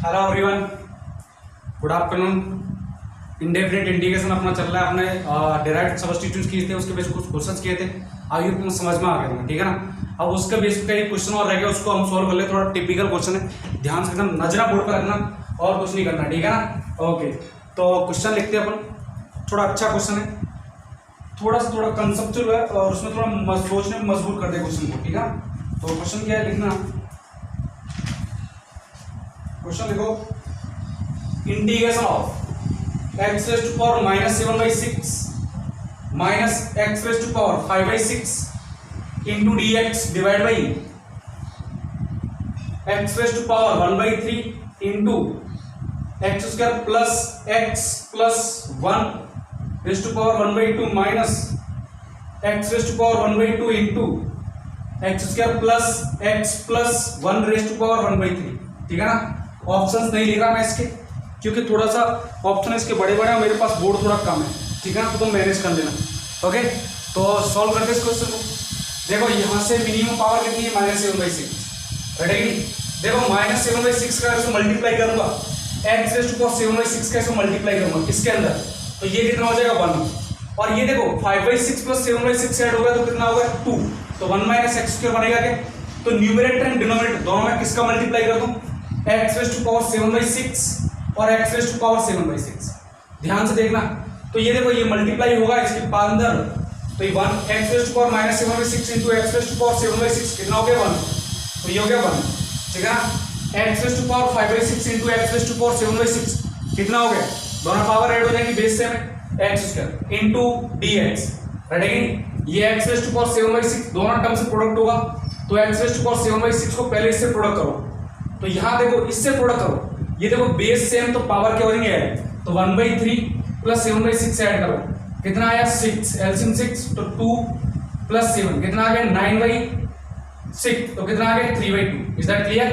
Hello everyone, good afternoon. Indefinite integration अपना चल रहा है। अपने डायरेक्ट सब्स्टिट्यूट किए थे, उसके बेस कुछ क्वेश्चंस किए थे। आगे तुम समझ में आ गया, ठीक है ना। अब उसके बेस पे एक क्वेश्चन और रह गया, उसको हम सॉल्व कर ले। थोड़ा टिपिकल क्वेश्चन है, ध्यान से एकदम नजरा बोर्ड पर रखना और कुछ नहीं करना, ठीक है ना। ओके, तो क्वेश्चन लिखते हैं अपन। थोड़ा अच्छा क्वेश्चन है, थोड़ा कंसेप्चुअल है और उसमें थोड़ा सोचने में मजबूर कर दे क्वेश्चन को, ठीक है। तो क्वेश्चन क्या है, लिखना। क्वेश्चन लिखो, integration of x raise to power -7/6 minus x raise to power 5/6 into d x divide by x raise to power 1/3 into x square plus x plus 1 raise to power 1/2 minus x raise to power 1/2 into x square plus x plus 1 raise to power 1/3, ठीक है ना। Options नहीं लिखा मैं इसके, क्योंकि थोड़ा सा ऑप्शन इसके बड़े बड़े हैं, मेरे पास बोर्ड थोड़ा कम है, ठीक है ना। तो मैनेज कर लेना। ओके, तो सॉल्व करते हैं इस क्वेश्चन को। देखो यहाँ से मिनिमम पावर कितनी है, -7/6, राइट। देखो -7/6 का इसको मल्टीप्लाई करूंगा, एक्स रेज़ टू पावर 7/6 का इसको मल्टीप्लाई करूंगा इसके अंदर, तो ये कितना हो जाएगा 1। और ये देखो 5/6 प्लस 7/6 ऐड होगा तो कितना होगा 2, तो 1 माइनस एक्स स्क्वायर बनेगा क्या। तो न्यूमरेटर एंड डिनोमिनेटर दोनों में किसका मल्टीप्लाई कर दूं, एक्स रेज़ टू पावर 7/6 और एक्स रेज़ टू पावर 7/6। ध्यान से देखना, तो ये देखो ये मल्टीप्लाई होगा इसके अंदर, तो ये 1 x raise to power -7/6 into x raise to power 7/6 कितना हो गया 1, तो ये हो गया 1, ठीक है ना। X raise to power 5/6 into x raise to power 7/6 कितना हो गया, दोनों पावर ऐड हो जाएंगी बेस से में x square into d x, right. ये एक्स रेज़ टू पावर 7/6 दोनों टर्म से प्रोडक्ट होगा, तो एक्स रेज़ टू पावर 7/6 को पहले इससे प्रोडक्ट करो, तो यहाँ देखो इससे प्रोडक्ट करो, ये देखो बेस सेम तो पावर क्या हो रही है, तो 1/3 प्लस 7/6 ऐड करो, कितना आया 6, एलसीएम 6 तो 2 प्लस 7 कितना आ गया 9/6, तो कितना आ गया 3/2। Is that clear,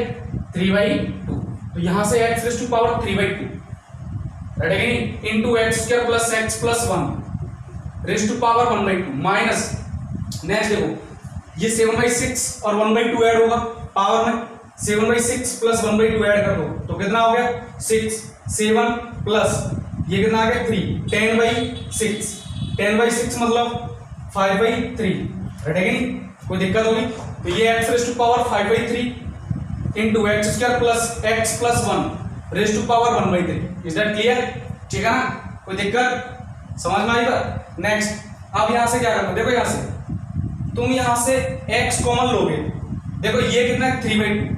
3/2। तो यहाँ से x raise to power 3/2, right, into x square plus x plus 1 raise to power 1/2 minus, next देखो ये 7/6 और 1/2 ऐड होगा पावर में, 7/6 प्लस 1/2 ऐड कर दो तो कितना हो गया 6, 7 प्लस ये कितना आ गया 3, 10/6, 10/6 मतलब 5/3, राइट। कोई दिक्कत होगी, तो ये x raise to power 5/3 into x square plus x plus 1 raise to power 1/3। Is that clear, ठीक है ना। कोई दिक्कत समझ में आई बात। नेक्स्ट अब यहां से क्या करना, देखो यहां से तुम यहां से x कॉमन लोगे, देखो ये कितना है 3/2,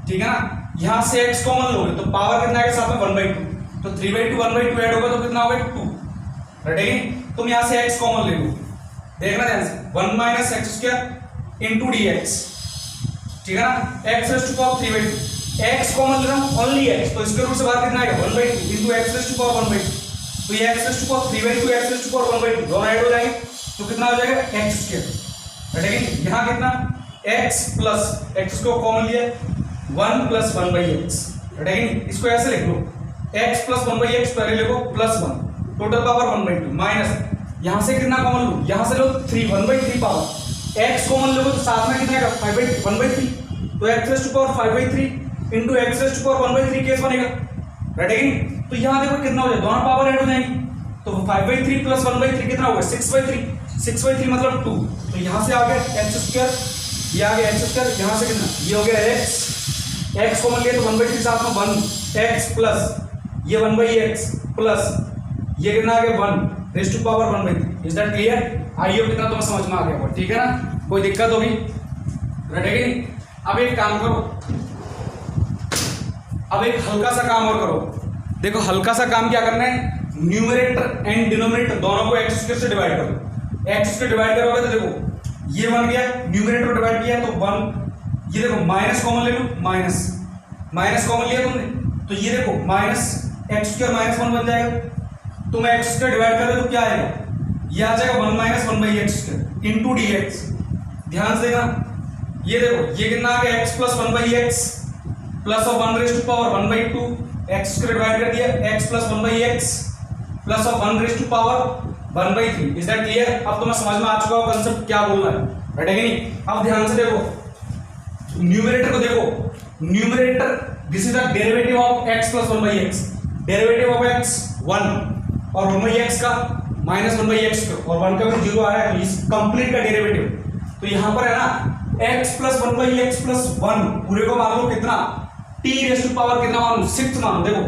ठीक है ना। यहां से x कॉमन लोगे तो पावर कितना आएगा साथ में 1/2, तो 3/2 1/2 ऐड होगा तो कितना होगा 2, राइट। तुम यहां से x कॉमन ले लो, देखना ध्यान से 1 minus x square into d x, ठीक है ना। X raise to power 3/2, x common ले रहा हूं ओनली x, तो इसके रूट से बाहर कितना आएगा 1/2 into x raise to power 1/2, तो ये x raise to power 3/2 x raise to power 1/2 दोनों ऐड हो जाएंगे तो कितना हो जाएगा एक्स स्क्वायर, राइट। यहां कितना x प्लस एक्स को कॉमन लिया 1 प्लस 1/x, राइट। इसको ऐसे लिख लो x प्लस 1/x पहले लिखो प्लस 1 टोटल पावर 1/2 माइनस यहां से कितना कॉमन लो, यहां से लो 3 1/3 पावर x कॉमन लोगे तो साथ में कितना आएगा 5/1/3, तो x raise to power 5/3 into x raise to power 1/3 case बनेगा, राइट। तो यहां देखो कितना हो जाए, दोनों पावर ऐड हो जाएंगी, तो 5/3 प्लस 1/3 कितना होगा 6/3, 6/3 मतलब 2, तो यहां से आ गया एक्स स्क्वायर, ये आ गया एक्स स्क्वायर, यहां से कितना ये हो गया x कॉमन लिया तो 1/3 साथ में 1x प्लस ये 1/x प्लस ये कितना आ गया 1 raise to power 1/3। Is that clear, आइए कितना तुम्हें समझ में आ गया, ठीक है ना। कोई दिक्कत होगी, राइट। अब एक काम करो, अब एक हल्का सा काम और करो। देखो हल्का सा काम क्या करना है, न्यूमरेटर एंड डिनोमिनेटर दोनों को एक्स स्क्वायर से डिवाइड करो। एक्स स्क्वायर डिवाइड करोगे तो देखो ये बन गया, न्यूमरेटर डिवाइड किया तो 1, ये देखो माइनस कॉमन ले लो, माइनस कॉमन लिया तुमने तो ये देखो माइनस एक्स स्क्वायर -1 बन जाएगा, तुम एक्स स्क्वायर डिवाइड करोगे तो क्या आएगा, ये आ जाएगा 1 minus 1/x square into d x. ध्यान से देखना, ये देखो ये कितना आ गया x plus 1/x plus of 1 raise to power 1/2, x square divide कर दिया x plus 1/x plus of 1 raise to power 1/3। Is that clear, अब तुम्हें समझ में आ चुका होगा कंसेप्ट क्या बोलना है, राइट है कि नहीं। अब ध्यान से देखो न्यूमरेटर को देखो, numerator this is the derivative of x plus 1/x, derivative of x 1 और 1/x का माइनस 1/x और 1 का भी 0 आ रहा है, तो इस कंप्लीट का डेरिवेटिव। तो यहां पर है ना x प्लस 1/x प्लस 1 पूरे को मान लो कितना, t रेज़ टू पावर कितना मान लो 6 मान लो। देखो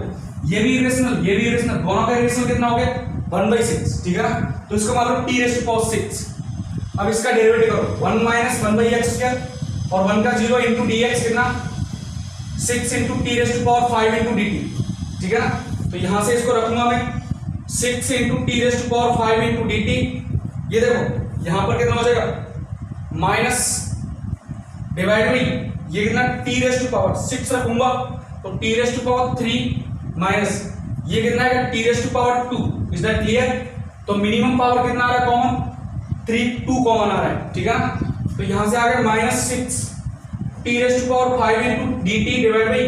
ये भी इरेशनल ये भी इरेशनल, दोनों का इरेशनल कितना हो गया 1/6, ठीक है ना। तो इसको मान लो t रेज़ टू पावर 6। अब इसका डेरिवेटिव करो 1 माइनस 1/x स्क्वायर और 1 का 0 इंटू dx कितना 6 into t raise to power 5 into dt, ठीक है ना। तो यहां से इसको रखूंगा मैं 6 into t raise to power 5 into dt। ये देखो यहां पर कितना हो जाएगा माइनस डिवाइड बाई ये कितना टी रेज़ टू पावर 6 रखूंगा तो t raise to power 3 minus ये कितना है t raise to power 2। Is that clear. तो मिनिमम पावर कितना आ रहा है कॉमन 2 कॉमन आ रहा है, ठीक है ना। तो यहां से आ गया -6 t raise to power 5 into dt divide by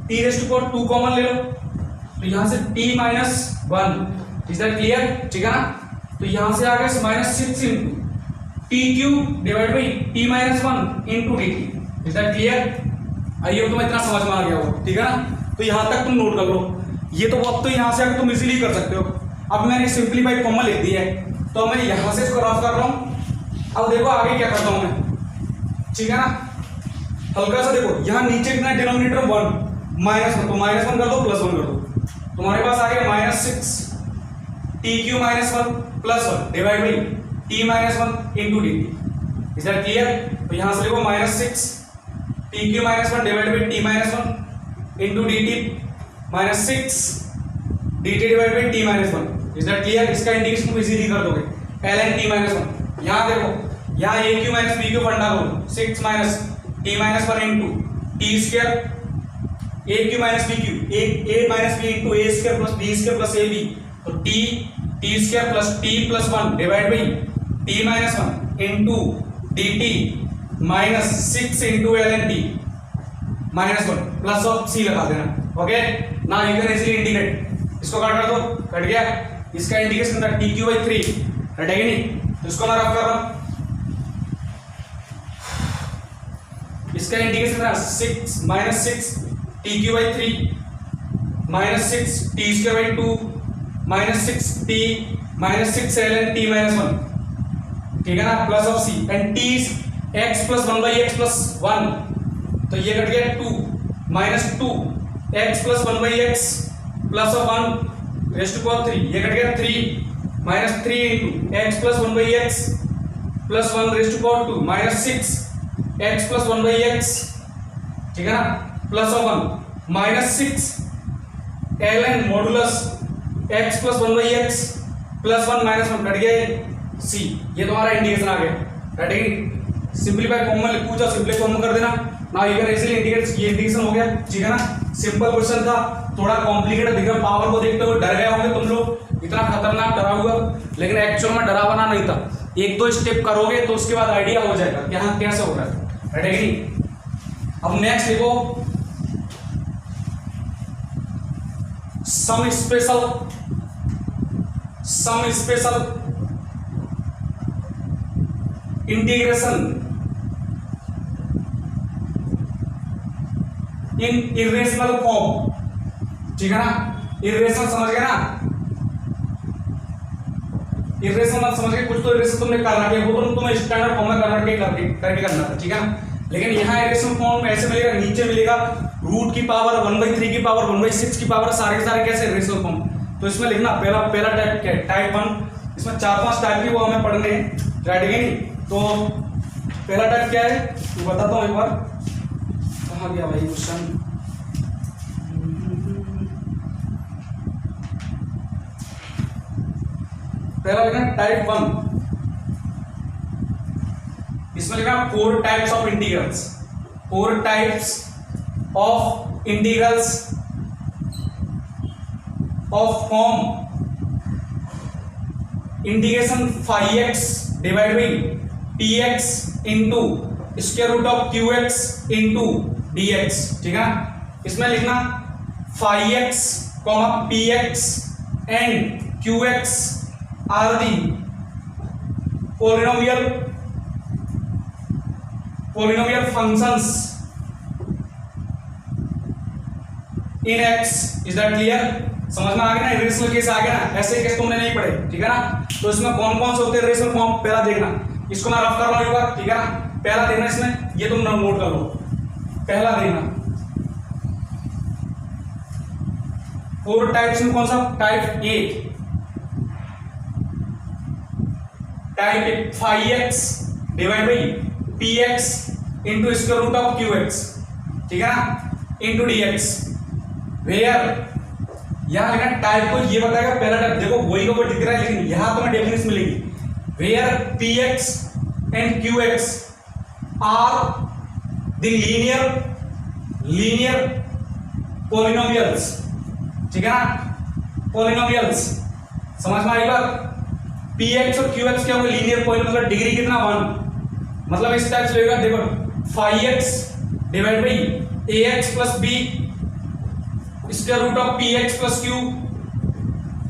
t raise to power 2 common ले लो, तो यहां से t minus 1। Is that clear, ठीक है ना। तो यहां से आ गया -6 into t cube divide by t minus 1 into dt। Is that clear. आइए तुम्हें इतना समझ में आ गया होगा, ठीक है ना। तो यहां तक तुम नोट कर लो। ये तो अब तो यहां से आगे तुम इजीली कर सकते हो। अब मैंने सिंपलीफाइड फॉर्म में लिख दिया है तो मैं यहां से इसको रफ कर रहा हूं। अब देखो आगे क्या करता हूं मैं, ठीक है ना। हल्का सा देखो यहां नीचे कितना डिनोमिनेटर 1 -1, तो -1 कर दो +1 कर दो, तुम्हारे पास आ गया -6 t Q -1 +1 divide by T -1 into dt। Is that clear. तो यहां से देखो -6 t Q -1 divide by T -1 into dt -6 dt divide by T -1। Is that clear. इसका इंटीग्रेशन तुम इजीली कर दोगे ln t -1। यहां देखो यहां a Q minus b Q फंडा करो 6 minus t -1 into t square a Q minus b Q a minus b into a square plus b square plus ab। तो t square plus t plus 1 divide by t -1 into dt -6 into ln t -1 plus of c लगा देना। Okay ना you can easily integrate. इसको काट कर दो, cut गया। इसका इंटीग्रेशन था t क्यू बाई 3, कटेगा नहीं। तो इसको मैं रफ कर रहा हूं। इसका इंटीग्रेशन था 6 t cube by 3 -6 t square by 2 -6 t -6 ln t -1, ठीक है ना, plus of c and t x plus 1/x plus 1। तो ये कट गया 2 -2 x plus 1/x plus of 1 raise to power 3। ये कट गया 3 -3 into x plus 1/x plus 1 raise to power 2 -6 x plus 1/x, ठीक है ना, plus of 1 -6 ln modulus x plus 1/x plus 1 -1 cut गया c। ये तुम्हारा integration आ गया। कटेगी सिंपलीफाई फॉर्म में पूछा सिंपलीफाई फॉर्म में कर देना ना। You can easily integrate. ये इंटीग्रेशन हो गया, ठीक है ना। सिंपल क्वेश्चन था, थोड़ा कॉम्प्लिकेटेड दिख रहा। पावर को देखते हुए डर गए होंगे तुम लोग, इतना खतरनाक डरा हुआ, लेकिन एक्चुअल में डरावना नहीं था। 1-2 स्टेप करोगे तो उसके बाद आइडिया हो जाएगा कि हाँ कैसे हो रहा है। कटेगी। अब नेक्स्ट देखो some special integration in irrational form, ठीक है ना। इरेशनल समझ गए ना, इरेशनल मत समझ गए। कुछ तो इरेशनल तुमने कर रखा है, वो तो तुम्हें स्टैंडर्ड फॉर्म में कन्वर्ट करके करना था, ठीक है ना। लेकिन यहाँ इरेशनल फॉर्म में ऐसे मिलेगा, नीचे मिलेगा रूट की पावर 1/3 की पावर 1/6 की पावर, सारे के सारे कैसे इरेशनल फॉर्म। तो इसमें लिखना पहला टाइप क्या है, टाइप 1। इसमें 4-5 टाइप की वो हमें पढ़ने हैं, राइट है नहीं। तो पहला टाइप क्या है वो बताता हूँ एक बार। कहाँ गया भाई क्वेश्चन। पहला लिखना टाइप 1। इसमें लिखना 4 types of integrals, 4 types of integrals of form integration 5x divide by px into square root of qx into dx, ठीक है ना। इसमें लिखना 5x, px and qx are the polynomial functions in x, is that clear? समझ में आ गया ना, इरेशनल केस आ गया ना, ऐसे केस तुमने नहीं पढ़े, ठीक है ना। तो इसमें कौन कौन से होते हैं इरेशनल फॉर्म, पहला देखना, इसको मैं रफ कर रहा हूं एक बार, ठीक है ना। पहला देखना इसमें, ये तुम नोट कर लो, पहला देखना 4 टाइप्स में कौन सा, type A, type A phi x divide by p x into square root of q x, ठीक है ना, इंटू डी एक्स। वेयर यहां लिखना टाइप को, ये बताएगा पहला टाइप, देखो वही का वो दिख रहा है, लेकिन यहां तुम्हें डेफिनेशन मिलेगी। Where p x and q x are the linear polynomials, ठीक है ना, पॉलिनोमियल्स। समझ में आई बात? पी एक्स और क्यू एक्स क्या होगा, लीनियर पॉलिनोमियल, मतलब डिग्री कितना 1, मतलब इस टाइप से लगेगा, देखो phi x divide by a x plus b square root of p x plus q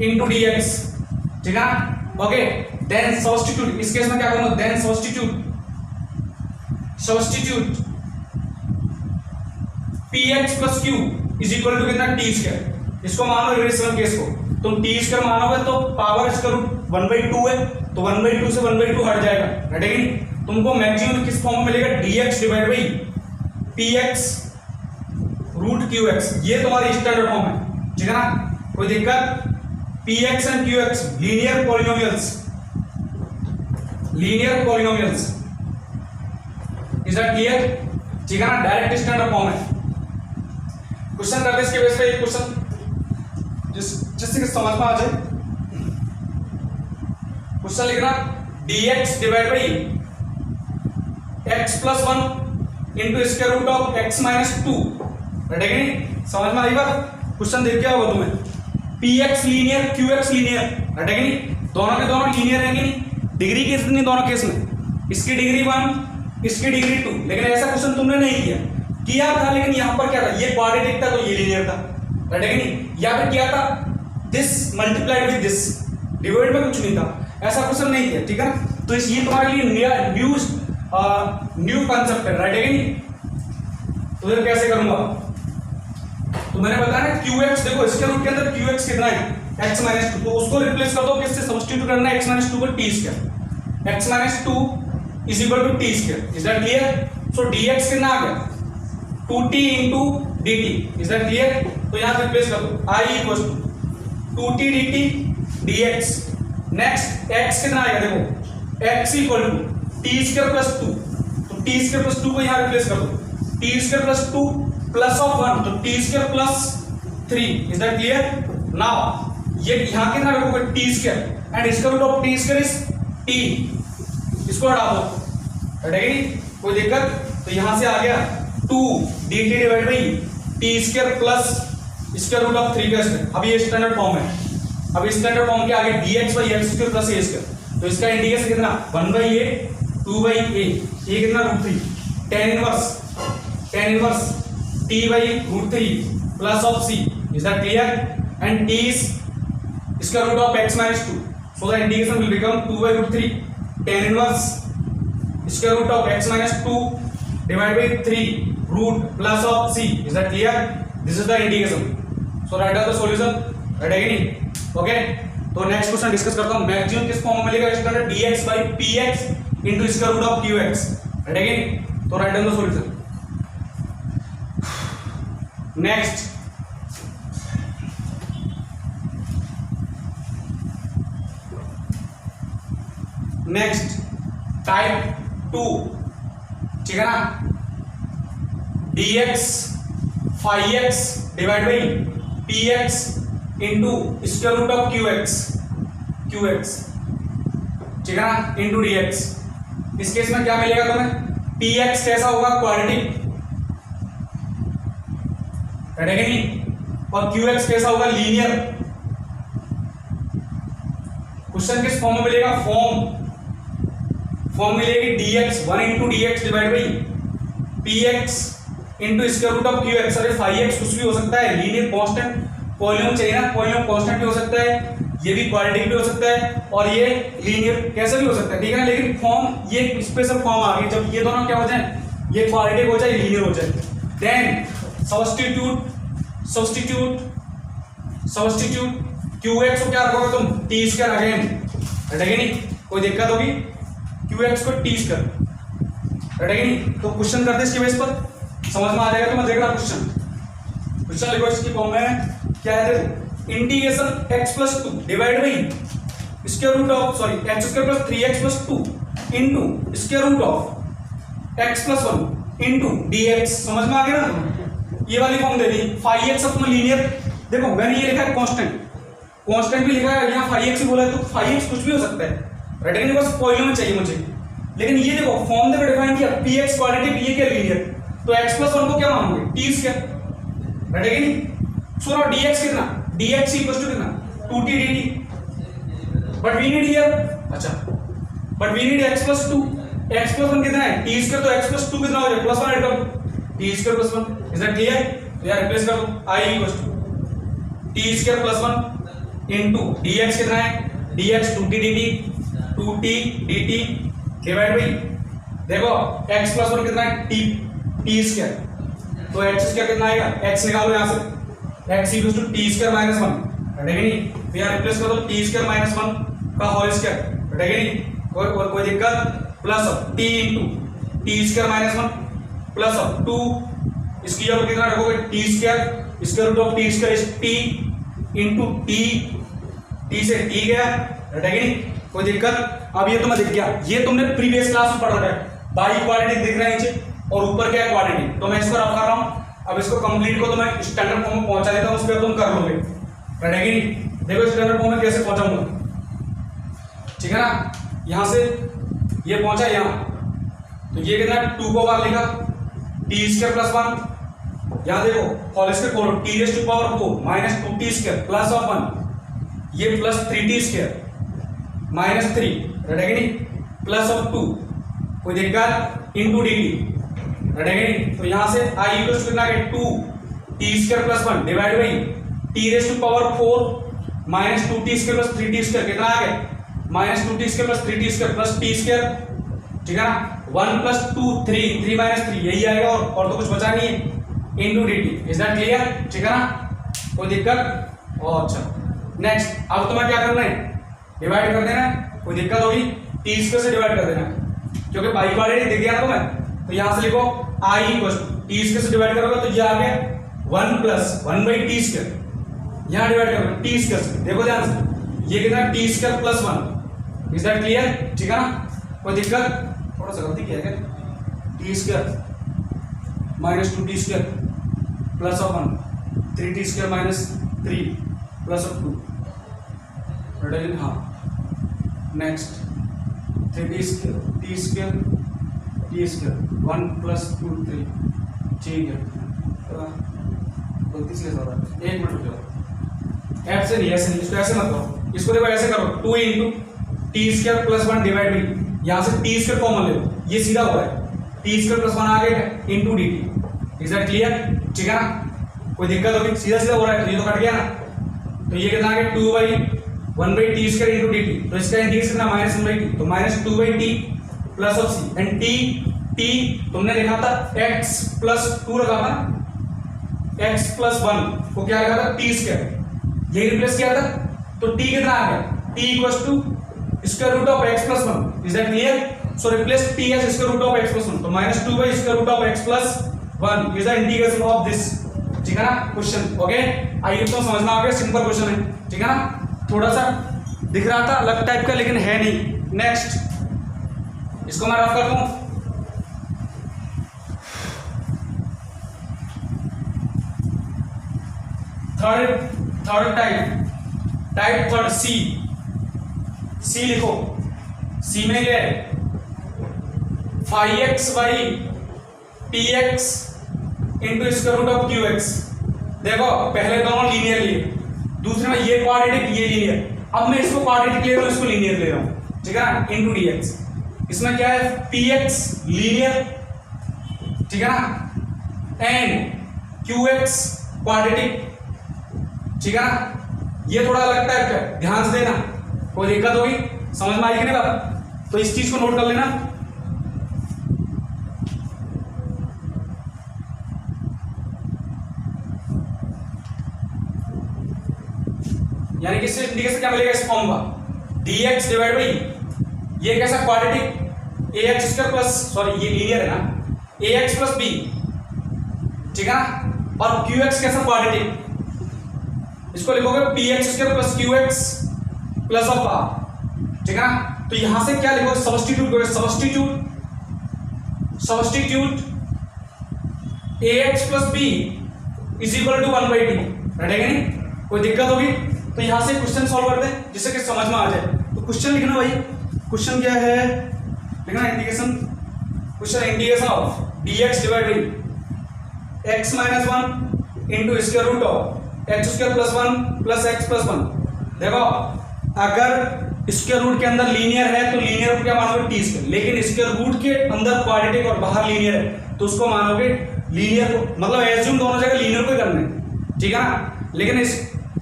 into d x, ठीक है ना। ओके, देन सब्स्टिट्यूट, इस केस में क्या करूंगा, then substitute p x plus q is equal to कितना, t square. इसको मानो इरेशनल केस को, तुम टी स्क्वायर मानोगे तो पावर स्क्वायर रूट 1/2 है, तो 1/2 से 1/2 हट जाएगा, हटेगा नहीं। तुमको मैक्सिमम किस फॉर्म में मिलेगा, dx divide by px root qx, ये तुम्हारी स्टैंडर्ड फॉर्म है, ठीक है ना, कोई दिक्कत। px and qx linear polynomials, is that clear? ठीक है ना, डायरेक्ट स्टैंडर्ड फॉर्म है। क्वेश्चन करते इसके बेस पे एक क्वेश्चन जिससे कि समझ में आ जाए। क्वेश्चन लिखना dx divide by x plus 1 into square root of x minus 2, रटेगा नहीं? समझ में आई बात? क्वेश्चन देख क्या होगा तुम्हें, px लीनियर qx लीनियर, रटेगा नहीं? दोनों के दोनों लीनियर रहेंगे नहीं, डिग्री कितनी दोनों केस में, इसकी डिग्री 1 इसकी डिग्री 2, लेकिन ऐसा क्वेश्चन तुमने नहीं किया था, लेकिन यहां पर क्या था, ये क्वाड्रेटिक था तो ये लीनियर था, रटेगा नहीं? या फिर क्या था, this multiplied with this, divide में कुछ नहीं था, ऐसा क्वेश्चन नहीं किया, ठीक है ना। तो ये तुम्हारे लिए न्यू कॉन्सेप्ट है, राइट है नहीं? तो फिर कैसे करूंगा, तो मैंने बताया ना qx, देखो इसके रूट के अंदर qx कितना है, x माइनस 2, तो उसको रिप्लेस कर दो, किससे सब्स्टिट्यूट करना है, x माइनस 2 को t square, x minus 2 is equal to t square, is that clear? So dx कितना आ गया, 2t into dt, is that clear? तो यहां रिप्लेस कर दो, i equal to 2t dt dx। Next x कितना आएगा, देखो x equal to T square plus 2, तो टी स्क्वायर प्लस 2 को यहां रिप्लेस कर दो, t square plus 2 plus of 1, तो t square plus 3, is that clear? Now ये यहां कितना रखोगे, t square and square root of T square is t, इसको हटा दो, हटेगी कोई दिक्कत? तो यहां से आ गया 2 dt divide by t square plus square root of 3 का स्क्वायर। अब ये स्टैंडर्ड फॉर्म है, अब इस स्टैंडर्ड फॉर्म के आगे dx by x square plus a square, तो इसका इंटीग्रेशन कितना 1/a 2/a, ये कितना √3, tan inverse t by √3 plus of c, is that clear? And t is square root of x minus 2, so the integration will become 2/√3 tan inverse square root of x minus 2 divide by 3 root plus of c, is that clear? This is the integration, so write down the solution, right है कि नहीं? Okay, तो next question discuss करता हूं, maximum किस form में मिलेगा, standard dx by px into square root of qx, right है कि नहीं? तो write down the solution. Next type 2, ठीक है ना, dx phi x divide by px into square root of qx, ठीक है ना, इंटू dx। इस केस में क्या मिलेगा तुम्हें, px कैसा होगा, क्वाड्रेटिक, रटेगा नहीं? और qx कैसा होगा, लीनियर। क्वेश्चन किस फॉर्म में मिलेगा, फॉर्म मिलेगी dx 1 into dx divide by px into square root of qx। अरे फाई x कुछ भी हो सकता है, लीनियर कांस्टेंट पॉलिनोम चाहिए ना, पॉलिनोम कांस्टेंट भी हो सकता है, ये भी क्वाड्रेटिक भी हो सकता है, और ये लीनियर कैसे भी हो सकता है, ठीक है ना। लेकिन फॉर्म ये स्पेशल फॉर्म आ गई, जब ये दोनों क्या हो जाए, ये क्वाड्रेटिक हो जाए, लीनियर हो जाए, देन सब्स्टिट्यूट QX को क्या रखोगे तुम टी स्क्वायर अगेन, रटेगी नहीं, कोई दिक्कत होगी, QX को टी स्क्वायर, रटेगी नहीं। तो क्वेश्चन करते इसके बेस पर, समझ में आ जाएगा। तो मैं देख रहा क्वेश्चन लिखो इसकी फॉर्म में क्या है, integration x plus 2 divide by square root of x square plus 3x plus 2 into square root of x plus 1 into dx। समझ में आ गया ना, ये वाली फॉर्म दे दी। फाई एक्स अपना लीनियर, देखो मैंने ये लिखा है कांस्टेंट भी लिखा है यहाँ, फाई एक्स भी बोला है, तो फाई एक्स कुछ भी हो सकता है, राइट नहीं, बस पॉइंट में चाहिए मुझे। लेकिन ये देखो फॉर्म देखो डिफाइन किया, px क्वाड्रेटिक, ये क्या लीनियर, तो x प्लस 1 को क्या मानोगे टी स्क्वायर, राइट नहीं। सुनो dx कितना, dx इक्वल्स टू कितना 2t dt, but we need here, अच्छा but we need x plus 2, x plus 1 कितना है टी स्क्वायर, तो x प्लस 2 कितना हो जाएगा प्लस 1 ऐड करो, T square plus 1, is that clear. तो यार रिप्लेस कर दो, i equals to T square plus 1 into dx कितना है, dx 2t dt divide by, देखो x प्लस 1 कितना है t स्क्वायर, तो x स्क्वायर कितना आएगा, x निकालो यहां से, x equals to T square minus 1, रटेगी नहीं। तो यार रिप्लेस कर दो टी स्क्वायर माइनस 1 का होल स्क्वायर, रटेगी नहीं, कोई दिक्कत, plus t into t square minus 1 plus 2, इसकी जगह कितना रखोगे t square, square root of T square is t into t से टी गया, रटेगी नहीं, कोई दिक्कत। अब ये तुम्हें दिख गया, ये तुमने प्रीवियस क्लास में पढ़ रखा है, बाई क्वाड्रेटिक दिख रहा है नीचे और ऊपर क्या है क्वाड्रेटिक, तो मैं इसको रफ कर रहा हूं। अब इसको कंप्लीट को तो मैं स्टैंडर्ड फॉर्म में पहुंचा देता हूं, उस पर तुम कर लोगे, रटेगी नहीं। देखो स्टैंडर्ड फॉर्म में कैसे पहुंचाऊंगा, ठीक है ना, यहां से ये पहुंचा यहां, तो ये कितना 2 को बार लिखा टी स्क्वायर प्लस 1, यहां देखो होल स्क्वायर खोलो, t raise to power 4 minus 2t square plus of 1, ये प्लस 3t स्क्वायर माइनस 3, रटेगी नहीं, प्लस ऑफ 2, कोई दिक्कत, इंटू dt, रटेगी नहीं। तो यहां से i इक्वल्स टू कितना है 2t square plus 1 divide by t raise to power 4 minus 2t square plus 3t square, कितना आ गया minus 2t square plus 3t स्क्वायर प्लस t स्क्वायर, ठीक है ना, 1 प्लस 2 3 माइनस 3 यही आएगा, और तो कुछ बचा नहीं है, into dt, is that clear, ठीक है ना, कोई दिक्कत। और अच्छा नेक्स्ट, अब तुम्हें क्या करना है, डिवाइड कर देना है, कोई दिक्कत होगी टी स्क्वायर से डिवाइड कर देना, क्योंकि बाई क्वाड्रेटिक दिख गया ना तुम्हें, तो यहां से लिखो i इक्वल्स टी स्क्वायर से डिवाइड करोगे तो ये आ गया 1 प्लस 1 बाई टी स्क्वायर, यहां डिवाइड करोगे टी स्क्वायर से, देखो ध्यान से, ये कितना t square plus 1, is that clear, ठीक है ना, कोई दिक्कत, थोड़ा सा गलती किया क्या, T square minus 2t square plus of 1 3t square minus 3 plus of 2, हाँ next 3t square t square 1 plus 2 3, ठीक है, गलती से हो रहा है, एक मिनट रुक जाओ, ऐप से नहीं, ऐसे नहीं, इसको ऐसे मत करो, इसको देखो ऐसे करो 2 into t square plus 1 divide by, यहां से टी स्क्वायर कॉमन ले लो, ये सीधा हुआ है, टी स्क्वायर प्लस 1 आ गया into dt, is that clear, ठीक है ना, कोई दिक्कत होगी, सीधा सीधा हो रहा है, तो ये तो कट गया ना, तो ये कितना आ गया 2 by 1 by t square into dt, तो इसका इंटीग्रेशन कितना माइनस 1 बाई टी, तो minus 2 by t plus of c, and t तुमने लिखा था x प्लस 2 रखा था, x प्लस 1 को क्या लिखा था टी स्क्वायर, यही रिप्लेस किया था, तो t कितना आ गया t equals to square root of x plus 1, is that clear, so replace t as square root of x plus 1, तो minus 2 by square root of x plus 1 is the integration of this, ठीक है ना, question, okay, आइए तो समझ में आ गया, सिंपल क्वेश्चन है, ठीक है ना, थोड़ा सा दिख रहा था अलग टाइप का, लेकिन है नहीं। नेक्स्ट, इसको मैं रफ करता हूं, थर्ड टाइप थर्ड सी लिखो, सी में क्या है phi x by p x into square root of q x, देखो पहले दोनों लीनियर लिए, दूसरे में ये क्वाड्रेटिक ये लीनियर, अब मैं इसको क्वाड्रेटिक ले रहा हूं, इसको लीनियर ले रहा हूं, ठीक है ना, इंटू डी एक्स, इसमें क्या है पी एक्स लीनियर, ठीक है ना, एंड क्यू एक्स क्वाड्रेटिक, ठीक है ना, ये थोड़ा अलग टाइप का, ध्यान से देना, कोई दिक्कत होगी, समझ में आई कि नहीं बात, तो इस चीज को नोट कर लेना। यानी कि इससे इंडिकेशन क्या मिलेगा इस फॉर्म का, dx डिवाइड बाई ये कैसा quadratic ax square plus, sorry ये लीनियर है ना, ax प्लस b, ठीक है ना, और qx कैसा क्वाड्रेटिक, इसको लिखोगे px square plus qx plus of r, ठीक है ना। तो यहां से क्या लिखोगे, सब्स्टिट्यूट करोगे, substitute ax plus b is equal to 1/2, रटेगा नहीं, कोई दिक्कत होगी तो यहां से क्वेश्चन सॉल्व करते हैं जिससे कि समझ में आ जाए। तो क्वेश्चन लिखना भाई, क्वेश्चन क्या है लिखना, indication, question indication of dx divide by x minus 1 into square root of x square plus 1 plus x plus 1। देखो अगर स्क्वायर रूट के अंदर लीनियर है तो लीनियर को क्या मानोगे टी स्क्वायर, लेकिन स्क्वायर रूट के अंदर क्वाड्रेटिक और बाहर लीनियर है तो उसको मानोगे लीनियर को, मतलब एज्यूम दोनों जगह लीनियर को ही करना है, ठीक है ना। लेकिन इस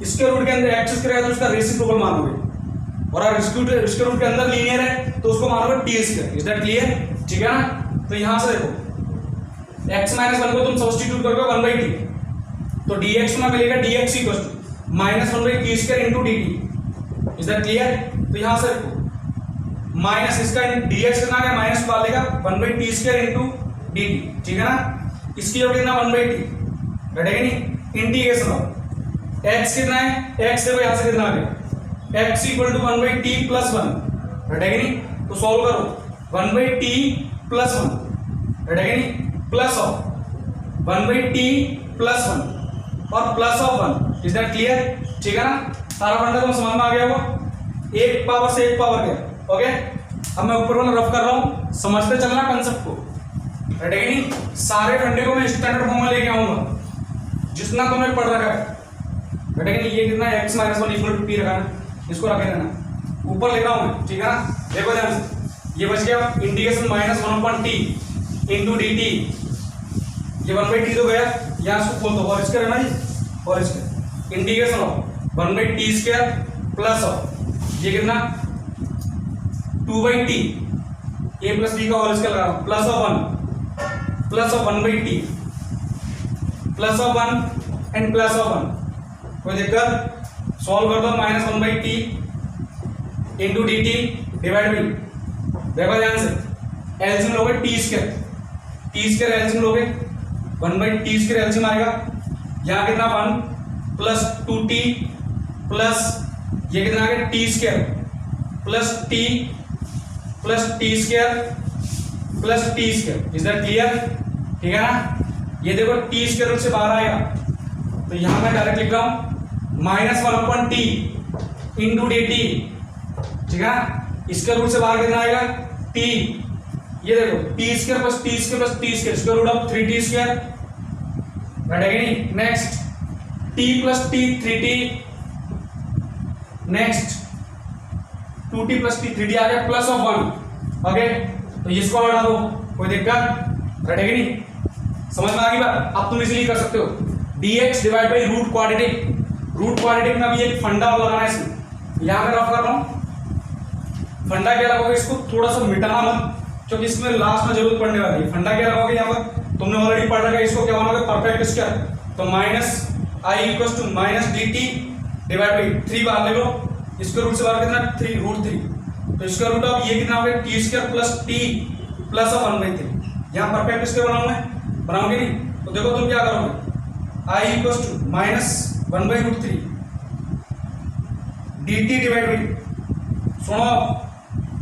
स्क्वायर रूट के अंदर एक्स स्क्वायर है तो उसका रेसिप्रोकल मानोगे, और अगर स्क्वायर रूट के अंदर लीनियर है तो उसको मानोगे T square. Is that clear, ठीक है ना। तो यहां से देखो x माइनस 1 को तुम सब्स्टिट्यूट करोगे 1/t, तो dx में मिलेगा dx equal to minus 1/t square into dt। Is that clear. तो यहां से देखो माइनस इसका dx कितना है, माइनस डाल देगा 1/t स्क्वायर इनटू dt, ठीक है ना। इसकी जो कितना 1/t बैठेगा नहीं, इंटीग्रेशन ऑफ x कितना है, x देखो यहां से कितना आ गया, x equal to 1/t plus 1, बैठेगा नहीं। तो सॉल्व करो 1/t प्लस 1, बैठेगा नहीं, प्लस ऑफ 1/t प्लस 1 और plus of 1। Is that clear, ठीक है ना। सारा फंडा तो समझ में आ गया होगा, एक पावर से एक पावर गया। ओके, अब मैं ऊपर वाला रफ कर रहा हूं, समझते चलना कंसेप्ट को, बैठेगा नहीं। सारे फंडे को मैं स्टैंडर्ड फॉर्म में लेके आऊंगा जितना तुमने पढ़ रखा है, बेटा ये कितना है x minus 1 equal to t रखा है, इसको रखे रहना, ऊपर लिख रहा हूं मैं, ठीक है ना। देखो ध्यान से, ये बच गया integration minus 1/t into d T, ये 1/t तो गया, यहाँ इसको खोल दो और इसका रहना जी, और इसका integration of 1/t square plus of ये कितना 2/t a प्लस b का और इसका लगा plus of 1 plus of 1/t plus of 1 and plus of 1। कोई दिक्कत, सॉल्व कर दो, minus 1/t into d T divide by, देखो ध्यान से एलसीएम लोगे टी स्क्वायर एलसीएम लोगे 1/t स्क्वायर एलसीएम आएगा, यहाँ कितना 1 प्लस 2t प्लस ये कितना आ गया T square plus t square plus t square. Is that clear, ठीक है ना। ये देखो टी स्क्वायर रूट से बाहर आएगा तो यहां मैं डायरेक्ट लिख रहा हूं minus 1/t into d T, ठीक है ना। स्क्वायर रूट से बाहर कितना आएगा t, ये देखो t square plus t square plus t square, square root of 3t square, बैठेगा नहीं। Next t plus t 3t, next 2t plus t 3t आ गया प्लस ऑफ 1। ओके, तो इसको हटा दो, कोई दिक्कत, बैठेगा नहीं, समझ में आ गई बात। अब तुम इजीली कर सकते हो dx divide by root quadratic में भी एक फंडा और लगाना है इसमें, यहां मैं रफ कर रहा हूं। फंडा क्या लगोगे, इसको थोड़ा सा मिटाना मत, क्योंकि इसमें लास्ट में जरूरत पड़ने वाली है। फंडा क्या लगोगे, यहाँ पर तुमने ऑलरेडी पढ़ रखा है, इसको क्या बनाओगे परफेक्ट स्क्वायर, तो minus i equal to minus d T divide by 3 बार ले लो, इसके रूट से बाहर कितना 3 रूट 3, तो इसका रूट ऑफ ये कितना हो गया T square plus T plus of 1/3। यहाँ परफेक्ट स्क्वायर बनाओगे नहीं, तो देखो तुम क्या करोगे, I equal to minus 1/√3 D T divide by, सुनो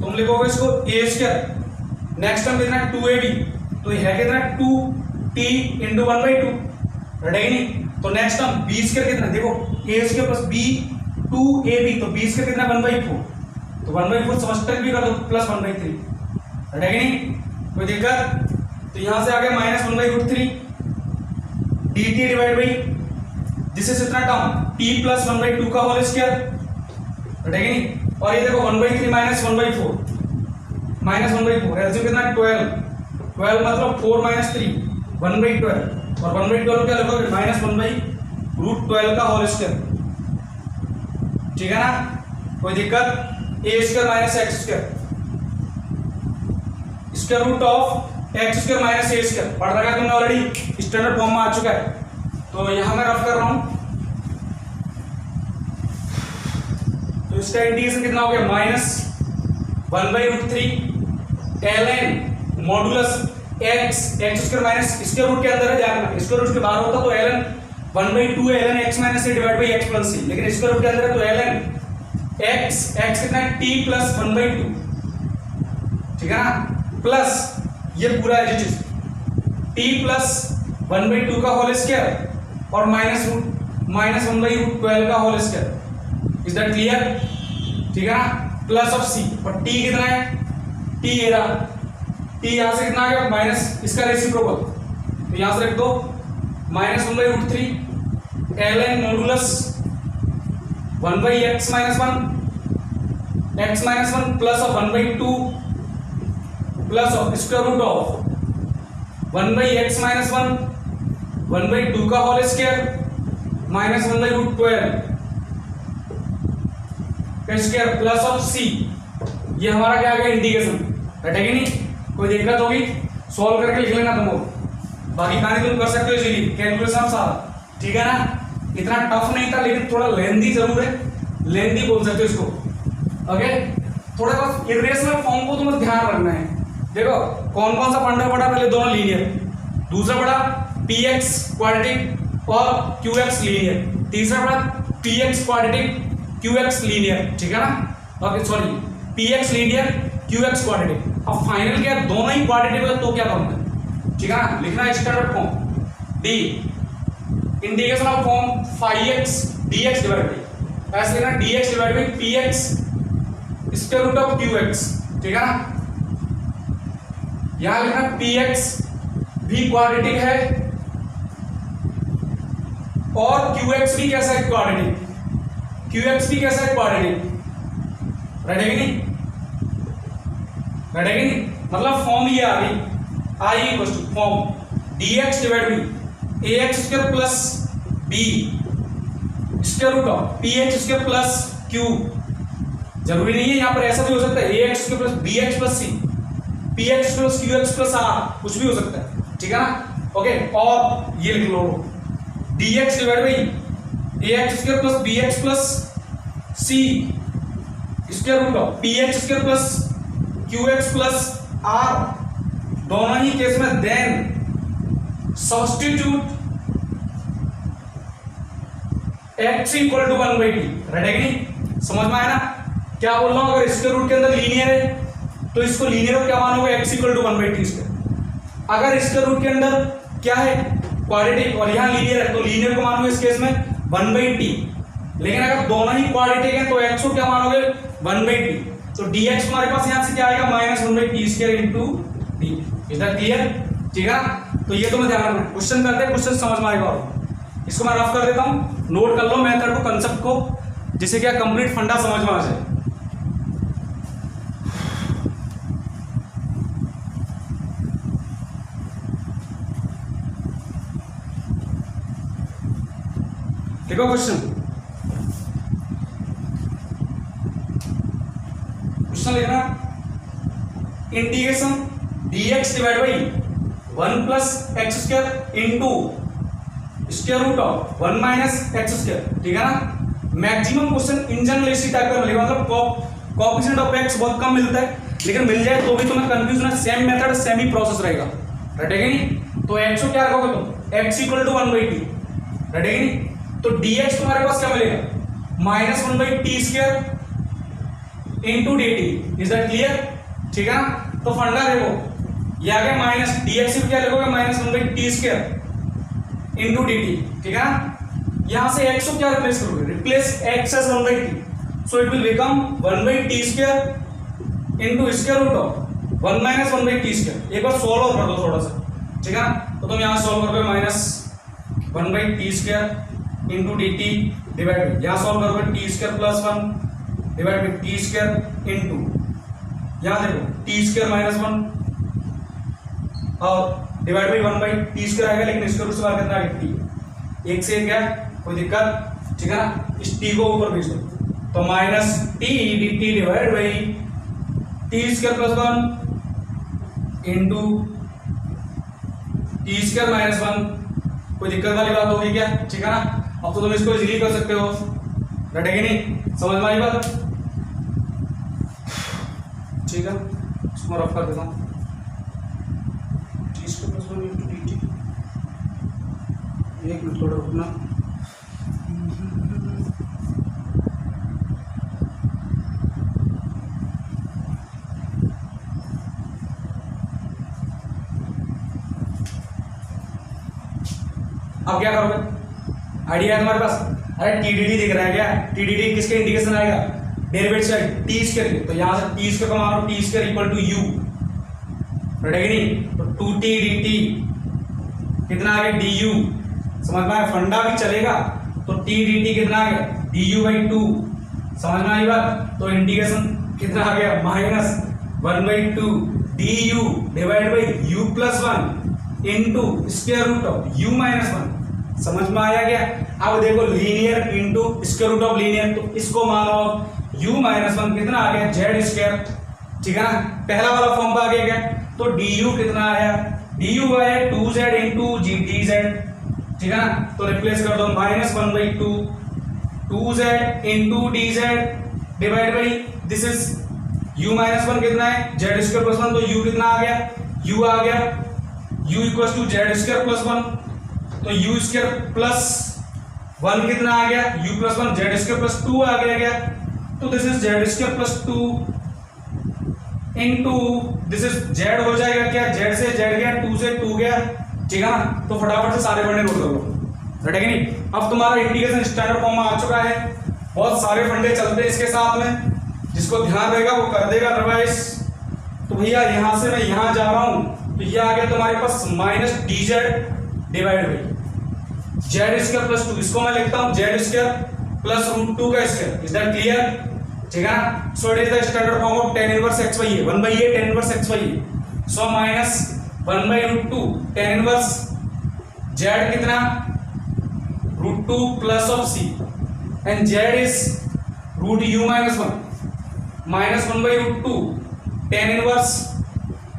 तुम लिखोगे इसको ए स्क्वायर, नेक्स्ट टर्म कितना 2ab, तो ये है कितना 2t इंटू 1/2, रहेगा नहीं। तो नेक्स्ट टर्म b स्क्वायर कितना, देखो a square plus b 2ab, तो b स्क्वायर कितना 1/4, तो 1/4 समझते भी कर दो प्लस 1/3, रहेगा नहीं, कोई दिक्कत। तो यहां से आ गया minus 1/√3 dt divide by this is इतना टर्म t प्लस 1/2 का होल स्क्वायर, रहेगा नहीं। और ये देखो 1/3 माइनस 1/4 एलसीएम कितना 12 मतलब 4 माइनस 3 1/12, और 1/12 क्या लिखोगे माइनस 1/√12 का होल स्क्वायर, ठीक है ना, कोई दिक्कत। A square minus x square, square root of X square minus A square पढ़ रखा है तुमने ऑलरेडी, स्टैंडर्ड फॉर्म में आ चुका है। तो यहां मैं रफ कर रहा हूं, तो इसका इंटीग्रेशन कितना हो गया minus 1/√3 ln modulus x square minus square root के अंदर है, ध्यान रखना स्क्वायर रूट के बाहर होता तो ln 1/2 ln x minus a divide by x plus c, लेकिन स्क्वायर रूट के अंदर है तो ln x कितना है t प्लस 1/2, ठीक है ना, प्लस ये पूरा है चीज t प्लस 1/2 का होल स्क्वायर और माइनस 1/12 का whole square, is that clear, ठीक है ना, प्लस ऑफ c और t कितना है, t ये रहा, t यहां से कितना आ गया माइनस इसका रेसिप्रोकल, तो यहां से रख दो minus 1/√3 ln modulus 1/x minus 1 plus of 1/2 plus of square root of 1/x minus 1/2 का होल स्क्वायर माइनस 1/12 का स्क्वायर प्लस ऑफ c, ये हमारा क्या आ गया इंटीग्रेशन, रटेगी नहीं, कोई दिक्कत होगी सॉल्व करके लिख लेना तुम लोग, बाकी कहानी तुम कर सकते हो इजीली कैलकुलेशन सारा, ठीक है ना, इतना टफ नहीं था लेकिन थोड़ा लेंथी जरूर है, लेंथी बोल सकते हो इसको, ओके। थोड़ा बहुत इरेशनल फॉर्म को तुम्हें ध्यान रखना है, देखो कौन कौन सा फंडा पड़ा, पहले दोनों लीनियर, दूसरा पड़ा px क्वाड्रेटिक और qx लीनियर, तीसरा पड़ा px क्वाड्रेटिक qx लीनियर, ठीक है ना, okay sorry px linear qx quadratic, अब फाइनल क्या दोनों ही क्वाड्रेटिक है तो क्या करूंगा, ठीक है ना, लिखना है standard form d integration of form 5x dx divide by, ऐसे लिखना dx divide by px square root of qx, ठीक है ना, यहां लिखना px भी क्वाड्रेटिक है और qx भी कैसा है क्वाड्रेटिक, qx भी कैसा है क्वाड्रेटिक, रटेगी नहीं, मतलब फॉर्म ये आ गई i equal to form dx divide by ax square plus b square root of px square plus q, जरूरी नहीं है यहां पर ऐसा भी हो सकता है ax square plus bx plus c, px plus qx plus r, कुछ भी हो सकता है, ठीक है ना, ओके। और ये लिख लो dx divide by ax square plus bx plus c square root of px square plus qx plus r, दोनों ही केस में then substitute x equal to 1/t, रटेगी नहीं, समझ में आया ना क्या बोल रहा हूं, अगर स्क्वायर रूट के अंदर लीनियर है तो इसको लीनियर क्या मानोगे x equal to 1/t square, अगर स्क्वायर रूट के अंदर क्या है क्वाड्रेटिक और यहां लीनियर है तो लीनियर को मानोगे इस केस में 1/t, लेकिन अगर दोनों ही क्वाड्रेटिक हैं तो x को क्या मानोगे 1/t, तो dx हमारे पास यहां से क्या आएगा minus 1/t square into d, is that clear, ठीक है, तो ये तो मैं ध्यान रखना, क्वेश्चन करते हैं, क्वेश्चन समझ में आएगा, और इसको मैं रफ कर देता हूं, नोट कर लो मेथड को, कंसेप्ट को, जिससे क्या कंप्लीट फंडा समझ में आ जाए। देखो क्वेश्चन लिखना integration dx divide by 1 plus x square into square root of 1 minus x square, ठीक है ना, मैक्सिमम क्वेश्चन इन जनरल इसी टाइप का मिलेगा, मतलब कोएफिशिएंट ऑफ x बहुत कम मिलता है, लेकिन मिल जाए तो भी तुम्हें कंफ्यूज ना, सेम मेथड सेम ही प्रोसेस रहेगा, रटेगी नहीं, तो x को क्या रखोगे तुम x इक्वल टू 1/t, रटेगी नहीं, तो dx तुम्हारे पास क्या मिलेगा minus 1/t square into dt, is that clear, ठीक है ना, तो फंडा देखो ये आ गया माइनस dx को क्या लिखोगे minus 1/t square into dt, ठीक है ना, यहां से x को क्या रिप्लेस करोगे, replace x as 1/t, so it will become 1/t square into square root of 1 minus 1/t square, एक बार सॉल्व कर दो थोड़ा सा, ठीक है ना, तो तुम यहां सॉल्व करोगे minus 1/t square into dt divide by, यहां सॉल्व करोगे t square plus 1 divide by t square into, यहां देखो t स्क्वायर माइनस 1 और डिवाइड बाई 1/t स्क्वायर आएगा, लेकिन स्क्वायर रूट से बाहर कितना आएगा t, एक से एक है कोई दिक्कत, ठीक है ना, इस t को ऊपर भेज दो, तो minus t dt divide by t square plus 1 into t square minus 1, कोई दिक्कत वाली बात होगी क्या, ठीक है ना, अब तो तुम इसको इजीली कर सकते हो, रटेगी नहीं, समझ में आई बात? ठीक है, इसको रफ कर देता हूँ। T square plus 1 into d T, एक मिनट थोड़ा रुकना। अब क्या करोगे? आइडिया है तुम्हारे पास? अरे टीडीडी दिख रहा है क्या? टीडीडी किसके इंडिकेशन आएगा? डेरिवेटिव साइड टी स्क्वायर, तो यहां से टी स्क्वायर का मान T square equal to U, रटेगी नहीं? तो 2t dt कितना आ गया? du, समझ में आया? फंडा भी चलेगा तो t dt कितना आ गया? du/2, समझ में आई बात? तो इंटीग्रेशन कितना आ गया? -1/2 du divide by u plus 1 into square root of u minus 1, समझ में आया क्या? अब देखो linear into square root of linear, तो इसको मानो u माइनस 1 कितना आ गया? जेड स्क्वायर, ठीक है ना? पहला वाला फॉर्म आ गया क्या? तो du कितना आया? du आया 2z इंटू dz, ठीक है ना? तो रिप्लेस कर दो -1/2 2z into dz divide by this is u minus 1 कितना है? जेड स्क्वायर प्लस 1, तो u कितना आ गया? u आ गया u equals to z square plus 1, तो u स्क्वायर प्लस 1 कितना आ गया? u plus 1 Z square plus 2 आ गया क्या? तो this is Z square plus 2 into this is Z हो जाएगा क्या? जेड से जेड गया, 2 से 2 गया, ठीक है ना? तो फटाफट से सारे फंडे नोट कर लो, रटेगी नहीं? अब तुम्हारा इंटीग्रेशन स्टैंडर्ड फॉर्म में आ चुका है। बहुत सारे फंडे चलते हैं इसके साथ में, जिसको ध्यान रहेगा वो कर देगा रिवाइज। तो भैया यहां से मैं यहां जा रहा हूं, तो ये आ गया तुम्हारे पास -dz divide by Z square plus 2, इसको मैं लिखता हूं जेड स्क्वायर प्लस √2 का स्क्वायर। Is that clear? ठीक है ना? So it is the standard form of tan inverse xy है, 1/a tan इनवर्स xy है। सो -1/√2 tan इनवर्स z कितना? √2 plus of c and z is √u minus 1 -1/√2 tan inverse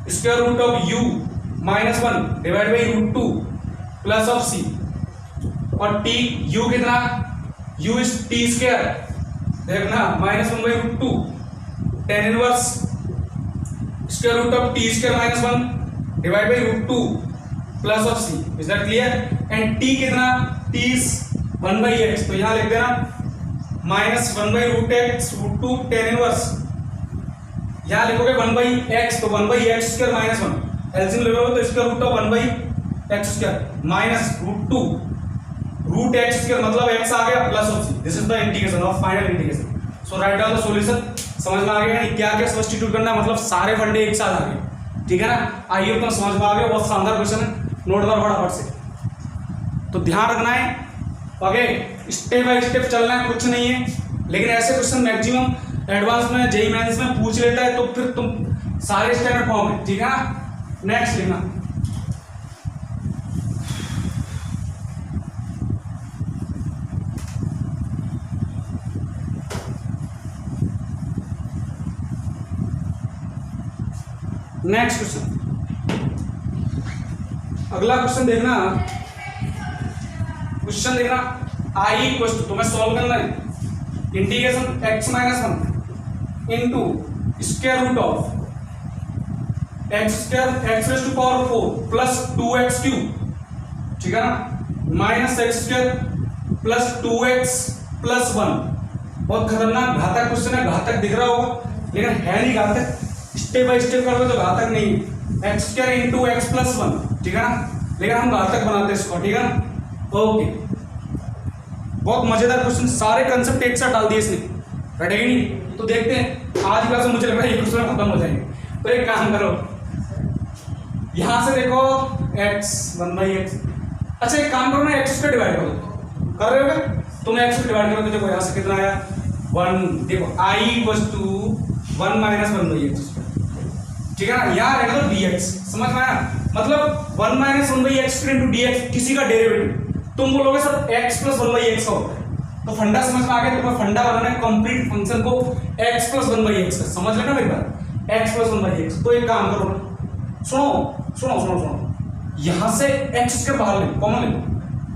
square root of u minus 1 divide by √2 plus of c, और t u कितना? u is t square, देखना -1/√2 tan inverse square root of t square minus 1 divide by √2 plus of c। Is that clear? And t कितना? t is 1/x, तो यहां लिख देना -1/√x √2 tan inverse, यहां लिखोगे 1/x, तो 1/x स्क्वायर माइनस 1 एलसीएम ले लो तो square root of 1/x square minus √2 root x square, मतलब x आ गया plus of c। This is the integration of final integration. So write down the solution. समझ में आ गया क्या क्या सब्स्टिट्यूट करना है? मतलब सारे फंडे एक साथ आ गए, ठीक है ना? आइए तो समझ में आ गया, बहुत शानदार क्वेश्चन है, नोट कर फटाफट से। तो ध्यान रखना है, ओके? स्टेप बाय स्टेप चलना है, कुछ नहीं है, लेकिन ऐसे क्वेश्चन मैक्सिमम एडवांस में जेईई मेंस में पूछ लेता है, तो फिर तुम सारे स्टैंडर्ड फॉर्म है, ठीक है ना? नेक्स्ट लिखना, नेक्स्ट क्वेश्चन। अगला क्वेश्चन देखना, आई इक्वल टू, तुम्हें सॉल्व करना है integration x minus 1 into square root of x square x raise to power 4 plus 2x cube, ठीक है ना? Minus x square plus 2x plus 1। बहुत खतरनाक घातक क्वेश्चन है, घातक दिख रहा होगा लेकिन है नहीं घातक। स्टेप बाय स्टेप करोगे तो घातक नहीं है। X square into X plus 1, ठीक है ना? लेकिन हम घातक बनाते हैं इसको, ठीक है ना? ओके, बहुत मजेदार क्वेश्चन, सारे कंसेप्ट एक साथ डाल दिए इसने, रटेगी नहीं? तो देखते हैं आज क्लास में, मुझे लग रहा है ये क्वेश्चन खत्म हो जाएंगे। तो एक काम करो, यहां से देखो x 1/x, अच्छा एक काम करो ना, x पे डिवाइड कर दो, कर रहे हो क्या? तुम x पे डिवाइड करो तो देखो यहां से कितना आया 1, देखो i equals to 1 minus 1/x, ठीक है ना? यहाँ रख दो dx, समझ में आया? मतलब 1 माइनस 1/x इंटू dx, किसी का डेरिवेटिव तुम बोलोगे सर x प्लस 1/x का होता है, तो फंडा समझ में आ गया? तुम्हें फंडा बनाना है कंप्लीट फंक्शन को x प्लस 1/x का, समझ लेना मेरी बात, x प्लस 1/x। तो एक काम करो, सुनो, यहां से x के बाहर ले, कॉमन